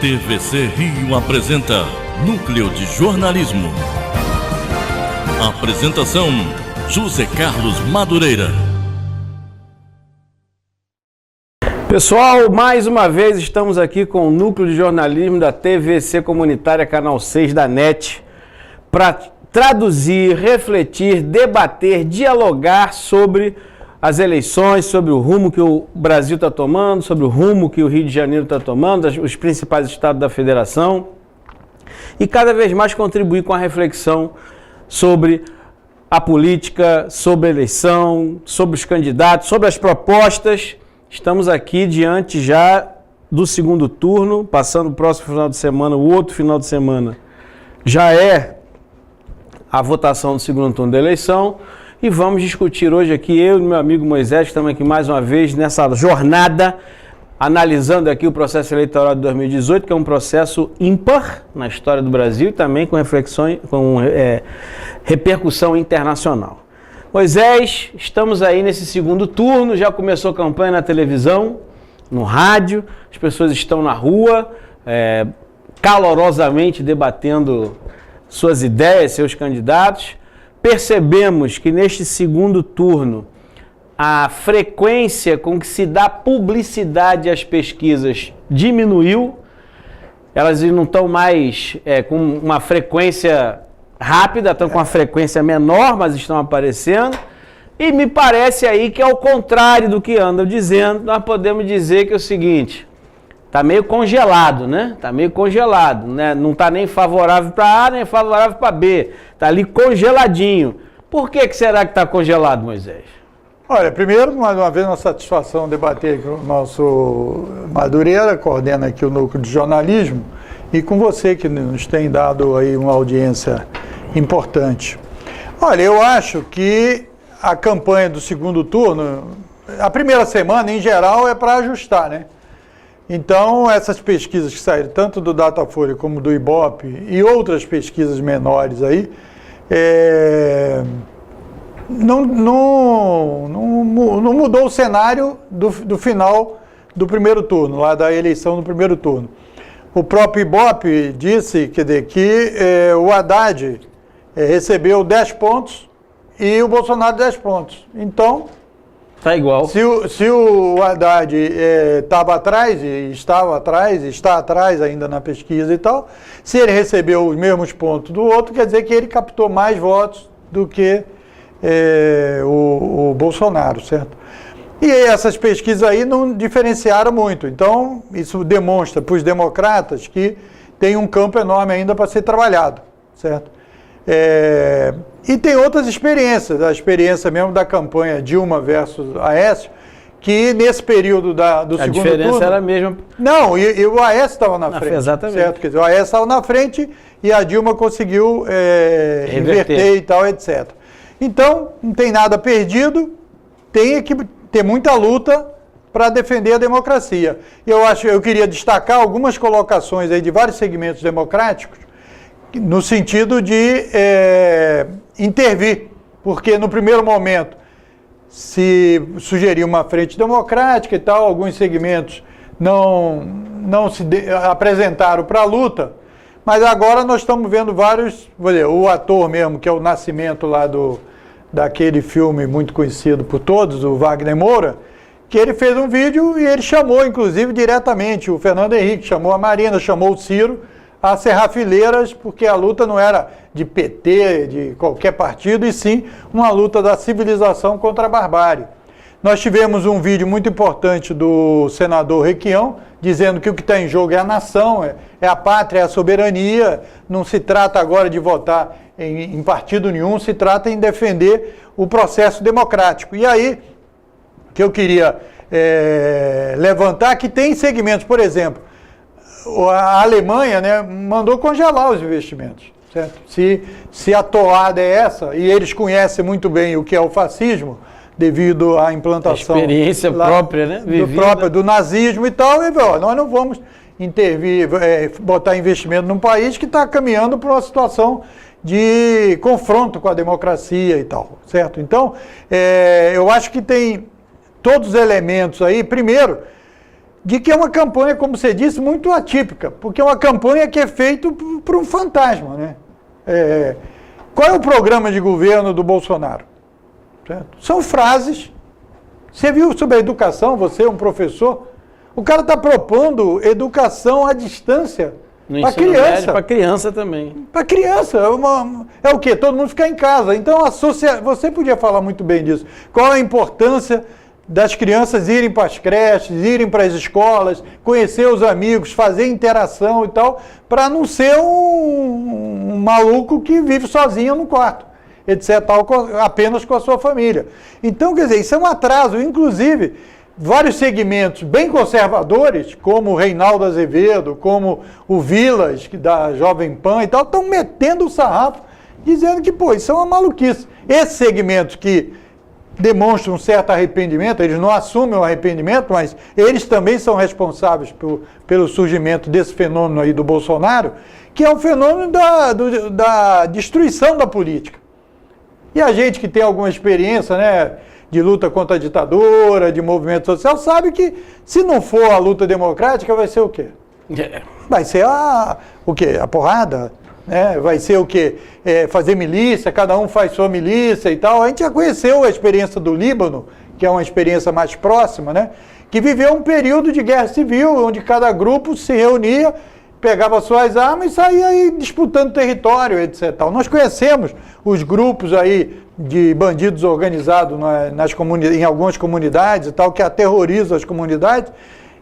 TVC Rio apresenta Núcleo de Jornalismo. Apresentação: José Carlos Madureira. Pessoal, mais uma vez estamos aqui com o Núcleo de Jornalismo da TVC Comunitária, canal 6 da NET, para traduzir, refletir, debater, dialogar sobre as eleições, sobre o rumo que o Brasil está tomando, sobre o rumo que o Rio de Janeiro está tomando, os principais estados da federação, e cada vez mais contribuir com a reflexão sobre a política, sobre a eleição, sobre os candidatos, sobre as propostas. Estamos aqui diante já do segundo turno, passando o próximo final de semana, o outro final de semana já é a votação do segundo turno da eleição, e vamos discutir hoje aqui, eu e meu amigo Moisés, que estamos aqui mais uma vez nessa jornada, analisando aqui o processo eleitoral de 2018, que é um processo ímpar na história do Brasil, e também com repercussão internacional. Moisés, estamos aí nesse segundo turno, já começou a campanha na televisão, no rádio, as pessoas estão na rua, calorosamente debatendo suas ideias, seus candidatos. Percebemos que neste segundo turno a frequência com que se dá publicidade às pesquisas diminuiu, elas não estão mais com uma frequência rápida, estão com uma frequência menor, mas estão aparecendo, e me parece aí que ao contrário do que andam dizendo, nós podemos dizer que é o seguinte: está meio congelado, né? Está meio congelado, né? Não está nem favorável para A, nem favorável para B, está ali congeladinho. Por que será que está congelado, Moisés? Olha, primeiro, mais uma vez, uma satisfação debater com o nosso Madureira, coordena aqui o Núcleo de Jornalismo, e com você que nos tem dado aí uma audiência importante. Olha, eu acho que a campanha do segundo turno, a primeira semana, em geral, é para ajustar, né? Então, essas pesquisas que saíram, tanto do Datafolha como do Ibope e outras pesquisas menores aí, não mudou o cenário do final do primeiro turno, lá da eleição do primeiro turno. O próprio Ibope disse que o Haddad recebeu 10 pontos e o Bolsonaro 10 pontos. Então, tá igual. Se o Haddad estava atrás, e está atrás ainda na pesquisa e tal, se ele recebeu os mesmos pontos do outro, quer dizer que ele captou mais votos do que o Bolsonaro, certo? E essas pesquisas aí não diferenciaram muito. Então, isso demonstra para os democratas que tem um campo enorme ainda para ser trabalhado, certo? E tem outras experiências, a experiência mesmo da campanha Dilma versus Aécio, que nesse período do segundo turno... A diferença era a mesma. Não, e o Aécio estava na frente. Exatamente. Certo? Quer dizer, o Aécio estava na frente e a Dilma conseguiu inverter e tal, etc. Então, não tem nada perdido, tem que ter muita luta para defender a democracia. Eu queria destacar algumas colocações aí de vários segmentos democráticos, no sentido de intervir, porque no primeiro momento se sugeriu uma frente democrática e tal, alguns segmentos não se apresentaram para a luta, mas agora nós estamos vendo vários, o ator mesmo, que é o Nascimento lá daquele filme muito conhecido por todos, o Wagner Moura, que ele fez um vídeo e ele chamou, inclusive, diretamente o Fernando Henrique, chamou a Marina, chamou o Ciro a serrar fileiras, porque a luta não era de PT, de qualquer partido, e sim uma luta da civilização contra a barbárie. Nós tivemos um vídeo muito importante do senador Requião, dizendo que o que está em jogo é a nação, é a pátria, é a soberania, não se trata agora de votar em partido nenhum, se trata em defender o processo democrático. E aí, que eu queria levantar, que tem segmentos, por exemplo, a Alemanha, né, mandou congelar os investimentos, certo? Se a toada é essa, e eles conhecem muito bem o que é o fascismo, devido à implantação... A experiência própria, né? Do nazismo e tal, nós não vamos intervir, botar investimento num país que está caminhando para uma situação de confronto com a democracia e tal, certo? Então, eu acho que tem todos os elementos aí. Primeiro, de que é uma campanha, como você disse, muito atípica, porque é uma campanha que é feita por um fantasma, né? Qual é o programa de governo do Bolsonaro? Certo? São frases. Você viu sobre a educação, você é um professor, o cara está propondo educação à distância para criança. Para criança também. Para criança. É o quê? Todo mundo ficar em casa. Então, você podia falar muito bem disso. Qual a importância das crianças irem para as creches, irem para as escolas, conhecer os amigos, fazer interação e tal, para não ser um maluco que vive sozinho no quarto, etc., apenas com a sua família. Então, quer dizer, isso é um atraso. Inclusive, vários segmentos bem conservadores, como o Reinaldo Azevedo, como o Vilas, da Jovem Pan e tal, estão metendo o sarrafo, dizendo que, pô, isso é uma maluquice. Esses segmentos que demonstram um certo arrependimento, eles não assumem o arrependimento, mas eles também são responsáveis pelo surgimento desse fenômeno aí do Bolsonaro, que é um fenômeno da destruição da política. E a gente que tem alguma experiência, né, de luta contra a ditadura, de movimento social, sabe que se não for a luta democrática, vai ser o quê? Vai ser o quê? A porrada? Vai ser o quê? Fazer milícia, cada um faz sua milícia e tal. A gente já conheceu a experiência do Líbano, que é uma experiência mais próxima, né? Que viveu um período de guerra civil, onde cada grupo se reunia, pegava suas armas e saía aí disputando território, etc. Nós conhecemos os grupos aí de bandidos organizados em algumas comunidades e tal, que aterrorizam as comunidades.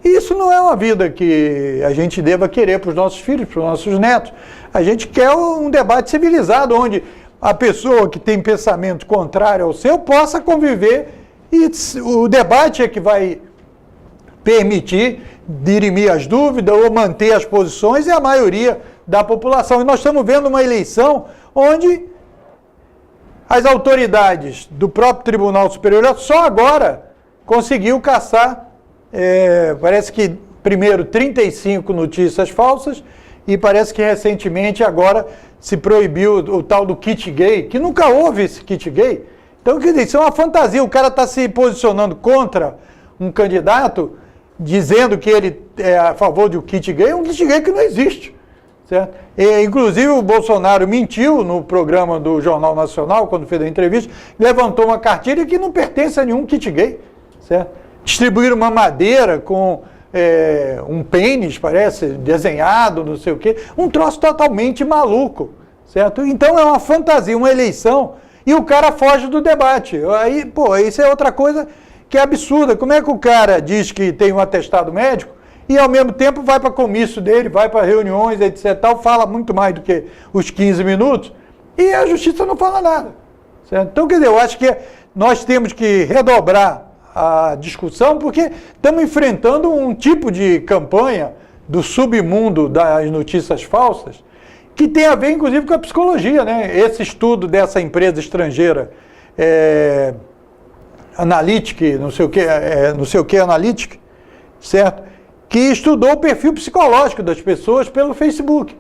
E isso não é uma vida que a gente deva querer para os nossos filhos, para os nossos netos. A gente quer um debate civilizado, onde a pessoa que tem pensamento contrário ao seu possa conviver, e o debate é que vai permitir dirimir as dúvidas ou manter as posições, e a maioria da população. E nós estamos vendo uma eleição onde as autoridades do próprio Tribunal Superior só agora conseguiu caçar, parece que primeiro 35 notícias falsas, e parece que recentemente agora se proibiu o tal do kit gay, que nunca houve esse kit gay. Então, quer dizer, isso é uma fantasia. O cara está se posicionando contra um candidato, dizendo que ele é a favor de um kit gay, um kit gay que não existe. Certo? Inclusive o Bolsonaro mentiu no programa do Jornal Nacional, quando fez a entrevista, levantou uma cartilha que não pertence a nenhum kit gay. Certo? Distribuíram uma madeira com um pênis, parece, desenhado, não sei o quê, um troço totalmente maluco, certo? Então é uma fantasia, uma eleição, e o cara foge do debate. Aí, pô, isso é outra coisa que é absurda. Como é que o cara diz que tem um atestado médico e ao mesmo tempo vai para comício dele, vai para reuniões, etc, tal, fala muito mais do que os 15 minutos, e a justiça não fala nada, certo? Então, quer dizer, eu acho que nós temos que redobrar a discussão, porque estamos enfrentando um tipo de campanha do submundo das notícias falsas, que tem a ver, inclusive, com a psicologia, né? Esse estudo dessa empresa estrangeira, Analytic, não sei o que Analytic, certo? Que estudou o perfil psicológico das pessoas pelo Facebook.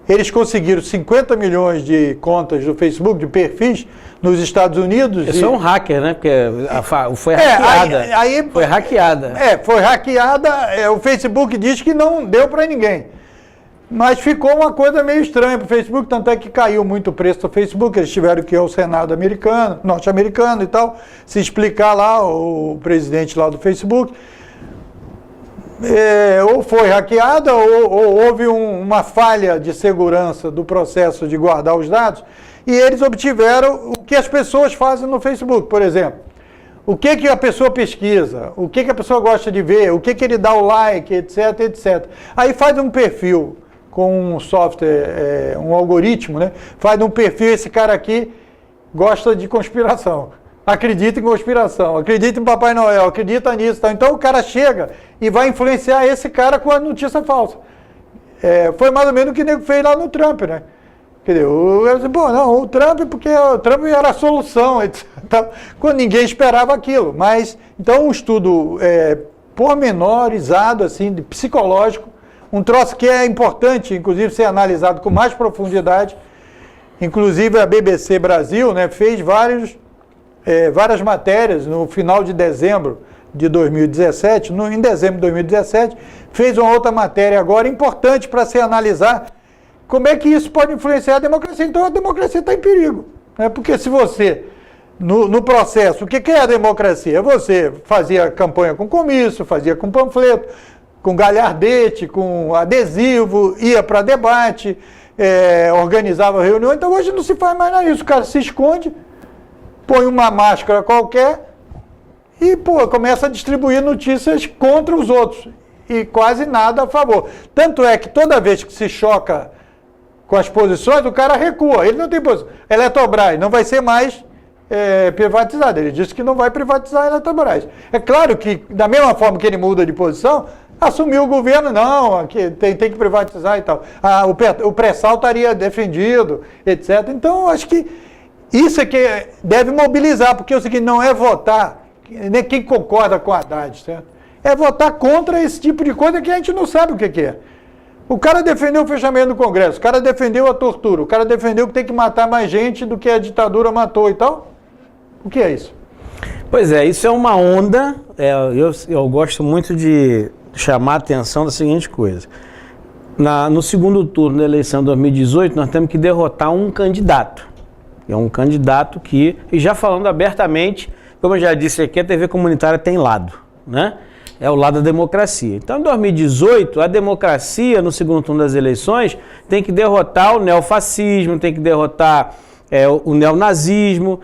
Eles conseguiram 50 milhões de contas do Facebook, de perfis, nos Estados Unidos. Isso é um hacker, né? Porque foi hackeada. Foi hackeada. Foi hackeada. O Facebook diz que não deu para ninguém. Mas ficou uma coisa meio estranha para o Facebook, tanto é que caiu muito o preço do Facebook. Eles tiveram que ir ao Senado americano, norte-americano e tal, se explicar lá, o presidente lá do Facebook. Ou foi hackeada ou houve uma falha de segurança do processo de guardar os dados, e eles obtiveram o que as pessoas fazem no Facebook, por exemplo. O que a pessoa pesquisa, o que a pessoa gosta de ver, o que ele dá o like, etc, etc. Aí faz um perfil com um software, um algoritmo, né? Faz um perfil, esse cara aqui gosta de conspiração. Acredita em conspiração, acredita em Papai Noel, acredita nisso. Tá? Então o cara chega e vai influenciar esse cara com a notícia falsa. Foi mais ou menos o que o nego fez lá no Trump, né? Quer dizer, o Trump, porque o Trump era a solução, etc. Quando ninguém esperava aquilo. Mas, então, um estudo pormenorizado, assim, de psicológico, um troço que é importante, inclusive, ser analisado com mais profundidade. Inclusive, a BBC Brasil, né, fez várias matérias no final de dezembro de 2017, em dezembro de 2017, fez uma outra matéria agora importante para se analisar como é que isso pode influenciar a democracia. Então a democracia está em perigo, né? Porque se você, no processo, o que é a democracia? Você fazia campanha com comício, fazia com panfleto, com galhardete, com adesivo, ia para debate, organizava reunião. Então hoje não se faz mais nada disso. O cara se esconde, põe uma máscara qualquer e começa a distribuir notícias contra os outros e quase nada a favor. Tanto é que toda vez que se choca com as posições, o cara recua. Ele não tem posição. Eletrobras não vai ser mais privatizada. Ele disse que não vai privatizar a Eletrobras. É claro que, da mesma forma que ele muda de posição, assumiu o governo, não, tem que privatizar e tal. O pré-sal estaria defendido, etc. Então, acho que isso é que deve mobilizar, porque é o seguinte, não é votar, nem quem concorda com a Haddad, certo? É votar contra esse tipo de coisa que a gente não sabe o que é. O cara defendeu o fechamento do Congresso, o cara defendeu a tortura, o cara defendeu que tem que matar mais gente do que a ditadura matou e tal. O que é isso? Pois é, isso é uma onda, eu gosto muito de chamar a atenção da seguinte coisa. No segundo turno da eleição de 2018, nós temos que derrotar um candidato. É um candidato que, e já falando abertamente, como eu já disse aqui, a TV comunitária tem lado, né? É o lado da democracia. Então, em 2018, a democracia, no segundo turno das eleições, tem que derrotar o neofascismo, tem que derrotar o neonazismo,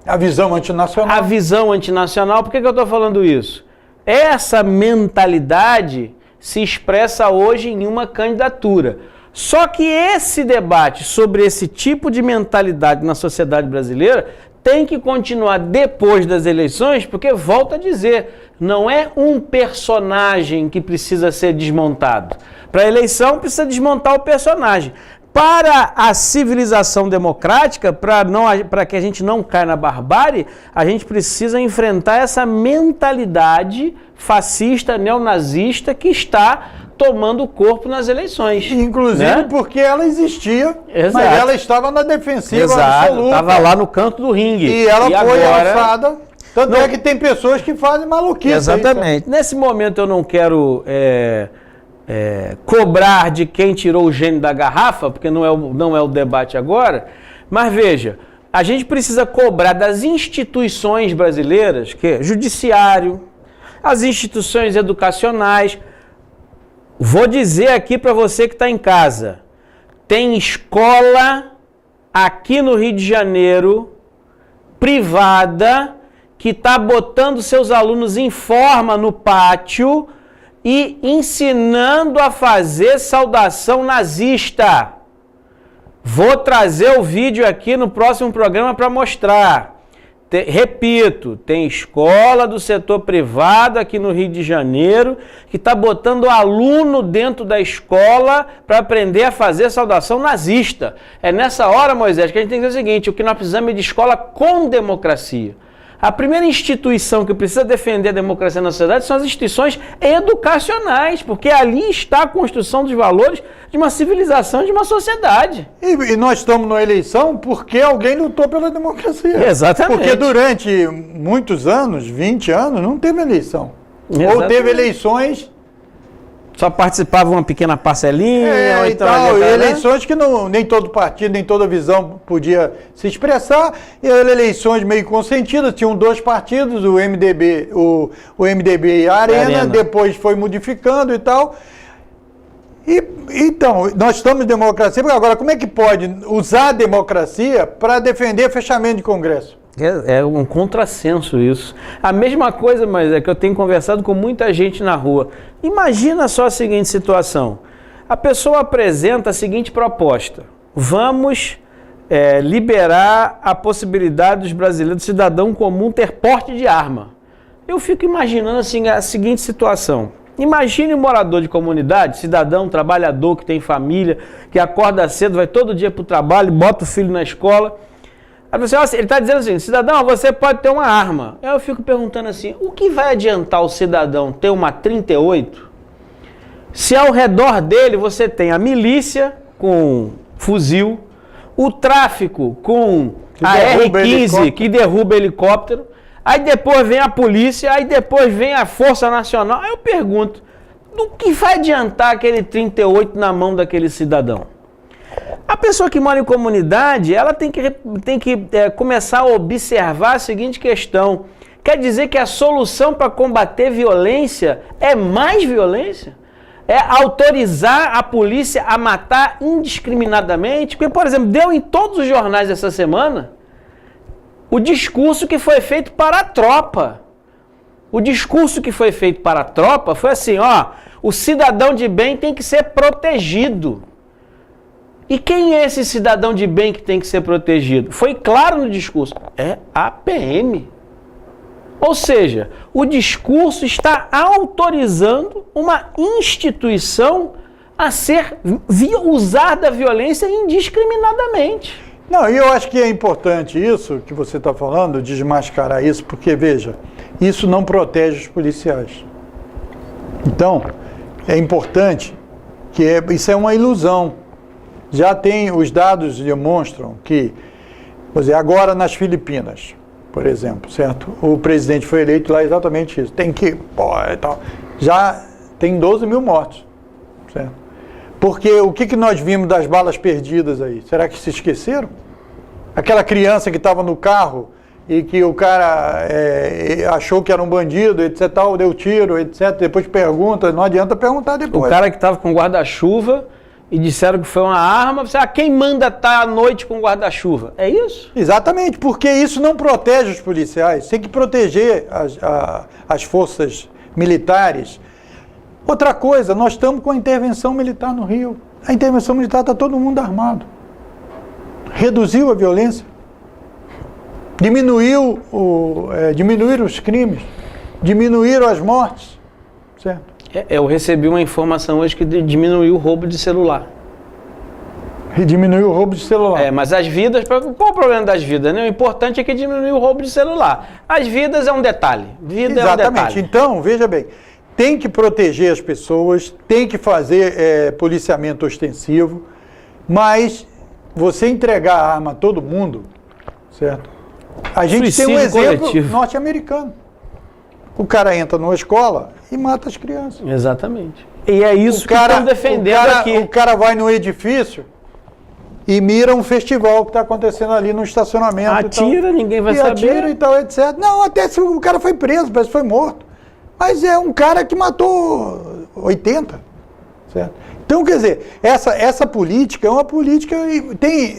a visão antinacional. A visão antinacional. Por que eu estou falando isso? Essa mentalidade se expressa hoje em uma candidatura. Só que esse debate sobre esse tipo de mentalidade na sociedade brasileira tem que continuar depois das eleições, porque, volto a dizer, não é um personagem que precisa ser desmontado. Para a eleição precisa desmontar o personagem. Para a civilização democrática, para que a gente não caia na barbárie, a gente precisa enfrentar essa mentalidade fascista, neonazista que está tomando corpo nas eleições. Inclusive, né? Porque ela existia, exato, mas ela estava na defensiva, exato, absoluta. Estava lá no canto do ringue. E ela foi agora alçada. Tanto é que tem pessoas que fazem maluquice. Exatamente. Nesse momento eu não quero cobrar de quem tirou o gênio da garrafa, porque não é o debate agora, mas veja, a gente precisa cobrar das instituições brasileiras, que é judiciário, as instituições educacionais. Vou dizer aqui para você que está em casa, tem escola aqui no Rio de Janeiro, privada, que está botando seus alunos em forma no pátio e ensinando a fazer saudação nazista. Vou trazer o vídeo aqui no próximo programa para mostrar. Repito, tem escola do setor privado aqui no Rio de Janeiro que está botando aluno dentro da escola para aprender a fazer saudação nazista. É nessa hora, Moisés, que a gente tem que dizer o seguinte, o que nós precisamos é de escola com democracia. A primeira instituição que precisa defender a democracia na sociedade são as instituições educacionais, porque ali está a construção dos valores de uma civilização, de uma sociedade. E nós estamos na eleição porque alguém lutou pela democracia. Exatamente. Porque durante muitos anos, 20 anos, não teve eleição. Exatamente. Ou teve eleições... Só participava uma pequena parcelinha. Ou então e eleições que nem todo partido, nem toda visão podia se expressar. E eleições meio consentidas, tinham dois partidos, o MDB, o MDB e a Arena, depois foi modificando e tal. Então, nós estamos em democracia, agora como é que pode usar a democracia para defender fechamento de Congresso? É um contrassenso isso. A mesma coisa, mas é que eu tenho conversado com muita gente na rua. Imagina só a seguinte situação. A pessoa apresenta a seguinte proposta. Vamos liberar a possibilidade dos brasileiros, do cidadão comum, ter porte de arma. Eu fico imaginando assim, a seguinte situação. Imagine um morador de comunidade, cidadão, trabalhador, que tem família, que acorda cedo, vai todo dia para o trabalho, bota o filho na escola. Aí você, ele está dizendo assim, cidadão, você pode ter uma arma. Aí eu fico perguntando assim, o que vai adiantar o cidadão ter uma 38 se ao redor dele você tem a milícia com fuzil, o tráfico com a R-15 que derruba helicóptero, aí depois vem a polícia, aí depois vem a Força Nacional. Aí eu pergunto, do que vai adiantar aquele 38 na mão daquele cidadão? A pessoa que mora em comunidade, ela tem que começar a observar a seguinte questão. Quer dizer que a solução para combater violência é mais violência? É autorizar a polícia a matar indiscriminadamente? Porque, por exemplo, deu em todos os jornais essa semana o discurso que foi feito para a tropa. O discurso que foi feito para a tropa foi assim, ó, o cidadão de bem tem que ser protegido. E quem é esse cidadão de bem que tem que ser protegido? Foi claro no discurso, é a PM. Ou seja, o discurso está autorizando uma instituição a usar da violência indiscriminadamente. Não, e eu acho que é importante isso que você está falando, desmascarar isso, porque, veja, isso não protege os policiais. Então, é importante que isso é uma ilusão. Já tem, os dados demonstram que, por exemplo, agora nas Filipinas, por exemplo, certo? O presidente foi eleito lá exatamente isso. Tem que, tal. Já tem 12 mil mortos, certo? Porque o que nós vimos das balas perdidas aí? Será que se esqueceram? Aquela criança que estava no carro e que o cara achou que era um bandido, etc, tal, deu tiro, etc. Depois pergunta, não adianta perguntar depois. O cara que estava com guarda-chuva e disseram que foi uma arma, quem manda estar à noite com guarda-chuva? É isso? Exatamente, porque isso não protege os policiais, tem que proteger as forças militares. Outra coisa, nós estamos com a intervenção militar no Rio. A intervenção militar está todo mundo armado. Reduziu a violência, diminuíram os crimes, diminuíram as mortes, certo? Eu recebi uma informação hoje que diminuiu o roubo de celular. Diminuiu o roubo de celular. Mas as vidas, qual o problema das vidas? Né? O importante é que diminuiu o roubo de celular. As vidas é um detalhe. Vida exatamente. É um detalhe. Então, veja bem, tem que proteger as pessoas, tem que fazer policiamento ostensivo, mas você entregar a arma a todo mundo, certo? A gente Suicídio tem um exemplo coletivo. norte-americano. O cara entra numa escola e mata as crianças. Exatamente. E é isso que estão defendendo aqui. O cara vai no edifício e mira um festival que está acontecendo ali no estacionamento. Atira, ninguém vai saber. Atira e tal, etc. Não, até se o cara foi preso, parece que foi morto. Mas é um cara que matou 80. Certo? Então, quer dizer, essa política é uma política... Tem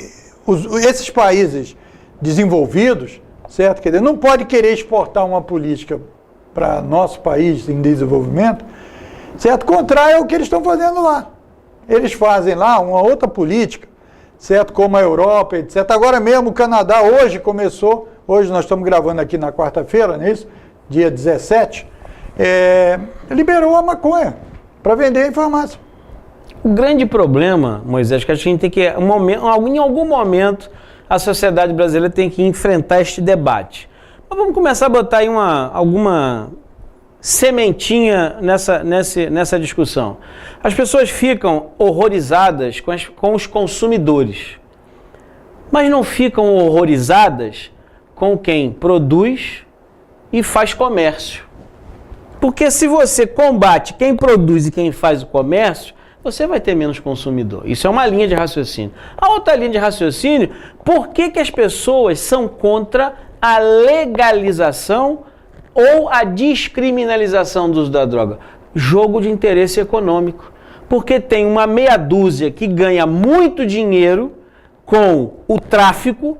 esses países desenvolvidos, certo? Quer dizer, não pode querer exportar uma política para nosso país em desenvolvimento, certo? Contrário ao que eles estão fazendo lá. Eles fazem lá uma outra política, certo? Como a Europa, etc. Agora mesmo o Canadá hoje começou, hoje nós estamos gravando aqui na quarta-feira, não é isso? Dia 17, liberou a maconha para vender em farmácia. O grande problema, Moisés, que a gente tem que, em algum momento, a sociedade brasileira tem que enfrentar este debate. Mas vamos começar a botar aí alguma sementinha nessa discussão. As pessoas ficam horrorizadas com os consumidores, mas não ficam horrorizadas com quem produz e faz comércio. Porque se você combate quem produz e quem faz o comércio, você vai ter menos consumidor. Isso é uma linha de raciocínio. A outra linha de raciocínio, por que as pessoas são contra a legalização ou a descriminalização do uso da droga? Jogo de interesse econômico. Porque tem uma meia dúzia que ganha muito dinheiro com o tráfico,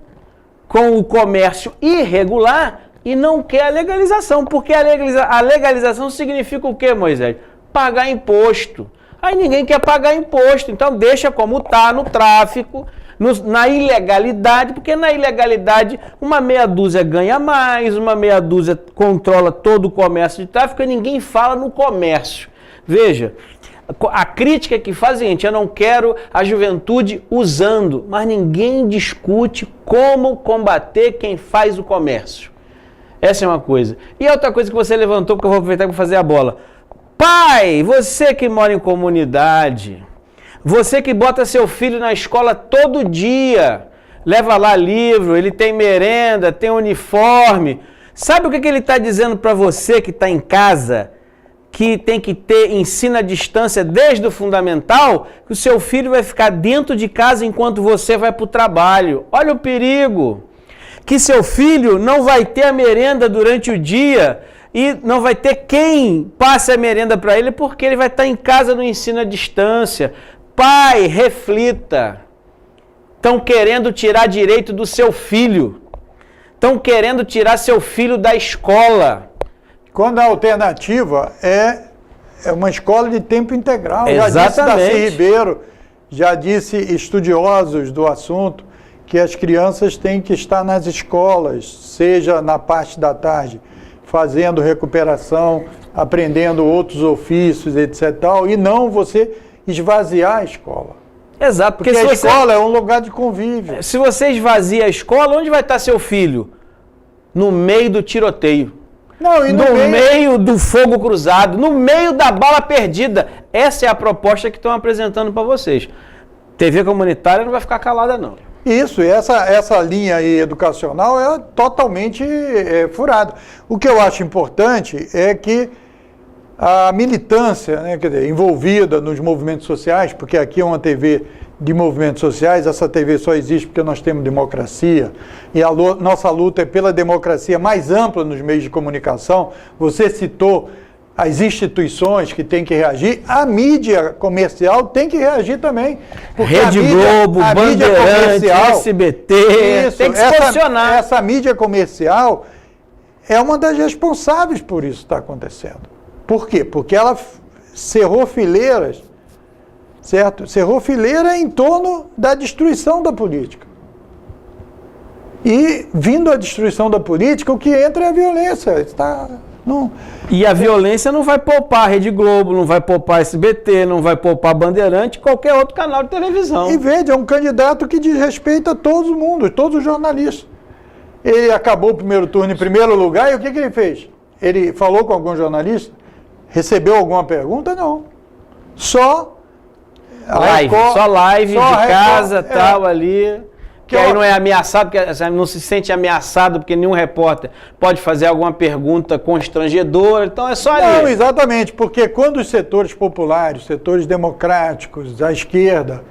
com o comércio irregular e não quer a legalização. Porque a legalização significa o quê, Moisés? Pagar imposto. Aí ninguém quer pagar imposto, então deixa como está no tráfico, na ilegalidade, porque na ilegalidade uma meia dúzia ganha mais, uma meia dúzia controla todo o comércio de tráfico e ninguém fala no comércio. Veja, a crítica que faz é a seguinte: eu não quero a juventude usando, mas ninguém discute como combater quem faz o comércio. Essa é uma coisa. E a outra coisa que você levantou, porque eu vou aproveitar para fazer a bola. Pai, você que mora em comunidade, você que bota seu filho na escola todo dia, leva lá livro, ele tem merenda, tem uniforme, Sabe o que ele está dizendo para você que está em casa, que tem que ter ensino à distância desde o fundamental, que o seu filho vai ficar dentro de casa enquanto você vai para o trabalho. Olha o perigo! Que seu filho não vai ter a merenda durante o dia e não vai ter quem passe a merenda para ele porque ele vai estar em casa no ensino à distância. Pai, reflita. Estão querendo tirar direito do seu filho. Estão querendo tirar seu filho da escola. Quando a alternativa é uma escola de tempo integral. Exatamente. Já disse Darcy Ribeiro, já disse estudiosos do assunto, que as crianças têm que estar nas escolas, seja na parte da tarde, fazendo recuperação, aprendendo outros ofícios, etc. E não você esvaziar a escola. Exato. Porque a escola é um lugar de convívio. Se você esvazia a escola, onde vai estar seu filho? No meio do tiroteio. Não, e no meio do fogo cruzado, no meio da bala perdida. Essa é a proposta que estão apresentando para vocês. TV comunitária não vai ficar calada, não. Isso, essa linha aí educacional é totalmente furada. O que eu acho importante é que a militância, né, quer dizer, envolvida nos movimentos sociais, porque aqui é uma TV de movimentos sociais, essa TV só existe porque nós temos democracia, e a nossa luta é pela democracia mais ampla nos meios de comunicação. Você citou as instituições que têm que reagir, a mídia comercial tem que reagir também. Rede Globo, Bandeirantes, SBT, isso, tem que se posicionar. Essa mídia comercial é uma das responsáveis por isso estar acontecendo. Por quê? Porque ela cerrou fileiras, certo? Cerrou fileira em torno da destruição da política. E, vindo a destruição da política, o que entra é a violência. E a violência não vai poupar a Rede Globo, não vai poupar a SBT, não vai poupar a Bandeirante, qualquer outro canal de televisão. E veja, é um candidato que desrespeita todo mundo, todos os jornalistas. Ele acabou o primeiro turno em primeiro lugar, e o que ele fez? Ele falou com algum jornalista? Recebeu alguma pergunta? Não. Só live de casa, tal, ali. Que aí não é ameaçado, porque não se sente ameaçado, porque nenhum repórter pode fazer alguma pergunta constrangedora, então é só ali. Não, exatamente, porque quando os setores populares, setores democráticos, a esquerda,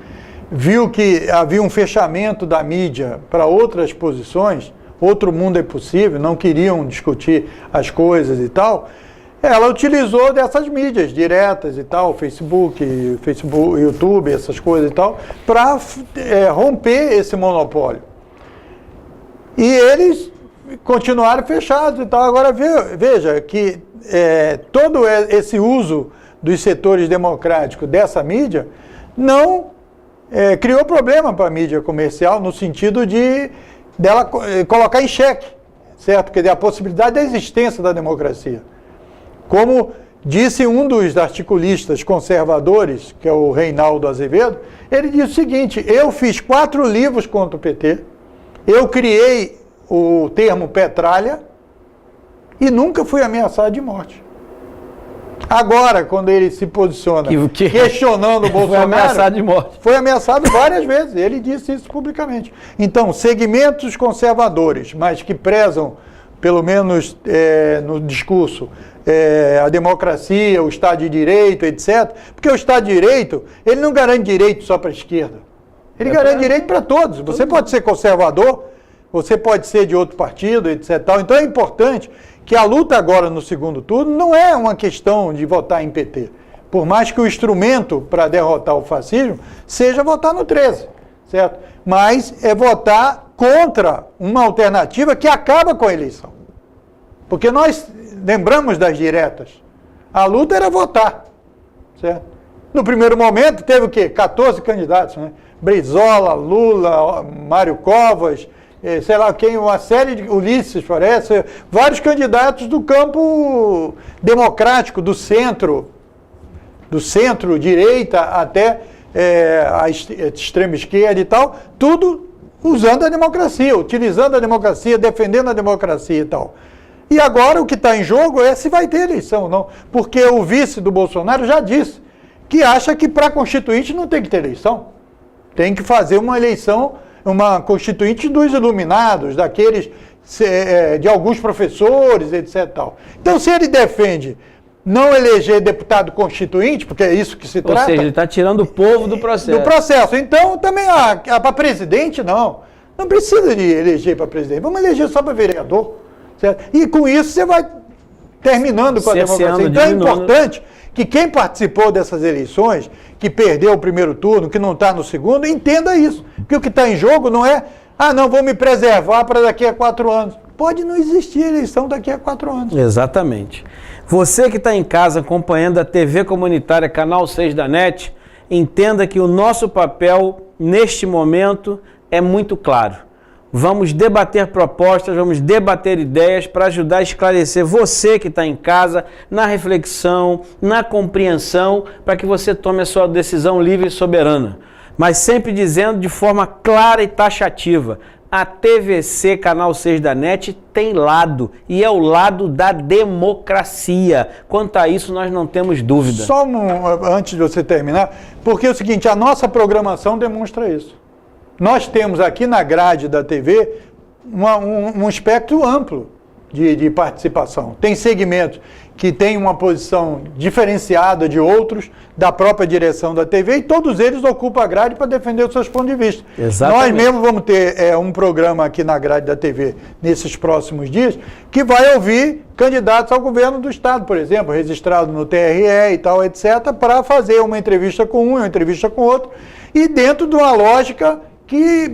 viu que havia um fechamento da mídia para outras posições, outro mundo é possível, não queriam discutir as coisas e tal, ela utilizou dessas mídias diretas e tal, Facebook, YouTube, essas coisas e tal, para romper esse monopólio. E eles continuaram fechados e tal. Agora veja que todo esse uso dos setores democráticos dessa mídia não criou problema para a mídia comercial no sentido dela colocar em xeque, certo? Quer dizer, a possibilidade da existência da democracia. Como disse um dos articulistas conservadores, que é o Reinaldo Azevedo, ele disse o seguinte: eu fiz 4 livros contra o PT, eu criei o termo petralha e nunca fui ameaçado de morte. Agora, quando ele se posiciona questionando o Bolsonaro, foi ameaçado de morte. Foi ameaçado várias vezes, ele disse isso publicamente. Então, segmentos conservadores, mas que prezam, pelo menos no discurso, a democracia, o Estado de Direito, etc. Porque o Estado de Direito, ele não garante direito só para a esquerda. Ele garante direito para todos. Você pode ser conservador, você pode ser de outro partido, etc. Então é importante que a luta agora no segundo turno não é uma questão de votar em PT. Por mais que o instrumento para derrotar o fascismo seja votar no 13, certo? Mas é votar contra uma alternativa que acaba com a eleição. Porque nós lembramos das diretas. A luta era votar, certo? No primeiro momento teve o quê? 14 candidatos, né? Brizola, Lula, Mário Covas, sei lá quem, uma série de Ulisses, parece, vários candidatos do campo democrático, do centro-direita até a extrema esquerda e tal, tudo usando a democracia, utilizando a democracia, defendendo a democracia e tal. E agora o que está em jogo é se vai ter eleição ou não, porque o vice do Bolsonaro já disse que acha que para constituinte não tem que ter eleição, tem que fazer uma eleição, uma constituinte dos iluminados, daqueles de alguns professores, etc. Tal. Então, se ele defende não eleger deputado constituinte, porque é isso que se trata... Ou seja, ele está tirando o povo do processo. Do processo. Então, também, para presidente, não. Não precisa de eleger para presidente. Vamos eleger só para vereador. Certo? E com isso, você vai terminando com a democracia. Então, é importante que quem participou dessas eleições, que perdeu o primeiro turno, que não está no segundo, entenda isso. Porque o que está em jogo não é, não, vou me preservar para daqui a 4 anos. Pode não existir eleição daqui a 4 anos. Exatamente. Você que está em casa acompanhando a TV comunitária Canal 6 da NET, entenda que o nosso papel neste momento é muito claro. Vamos debater propostas, vamos debater ideias para ajudar a esclarecer você que está em casa, na reflexão, na compreensão, para que você tome a sua decisão livre e soberana. Mas sempre dizendo de forma clara e taxativa, a TVC Canal 6 da NET tem lado, e é o lado da democracia. Quanto a isso, nós não temos dúvida. Só antes de você terminar, porque é o seguinte, a nossa programação demonstra isso. Nós temos aqui na grade da TV um espectro amplo de participação. Tem segmentos que têm uma posição diferenciada de outros, da própria direção da TV, e todos eles ocupam a grade para defender os seus pontos de vista. Exatamente. Nós mesmo vamos ter um programa aqui na grade da TV nesses próximos dias, que vai ouvir candidatos ao governo do Estado, por exemplo, registrado no TRE e tal, etc., para fazer uma entrevista com um, uma entrevista com outro, e dentro de uma lógica que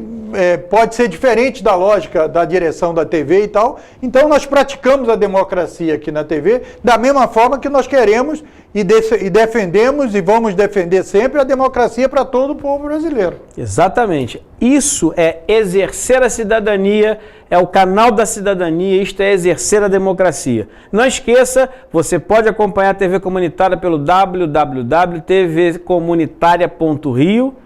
pode ser diferente da lógica da direção da TV e tal. Então, nós praticamos a democracia aqui na TV da mesma forma que nós queremos e defendemos e vamos defender sempre a democracia para todo o povo brasileiro. Exatamente. Isso é exercer a cidadania, é o canal da cidadania, isto é exercer a democracia. Não esqueça, você pode acompanhar a TV Comunitária pelo www.tvcomunitaria.rio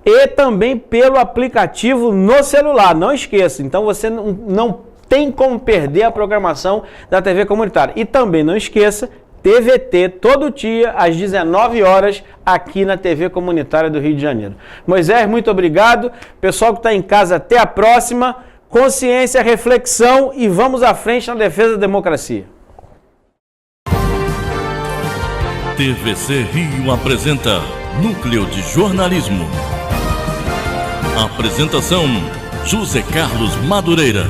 e também pelo aplicativo no celular, não esqueça. Então você não tem como perder a programação da TV Comunitária. E também não esqueça, TVT todo dia às 19 horas aqui na TV Comunitária do Rio de Janeiro. Moisés, muito obrigado. Pessoal que está em casa, até a próxima. Consciência, reflexão e vamos à frente na defesa da democracia. TVC Rio apresenta Núcleo de Jornalismo. Apresentação: José Carlos Madureira.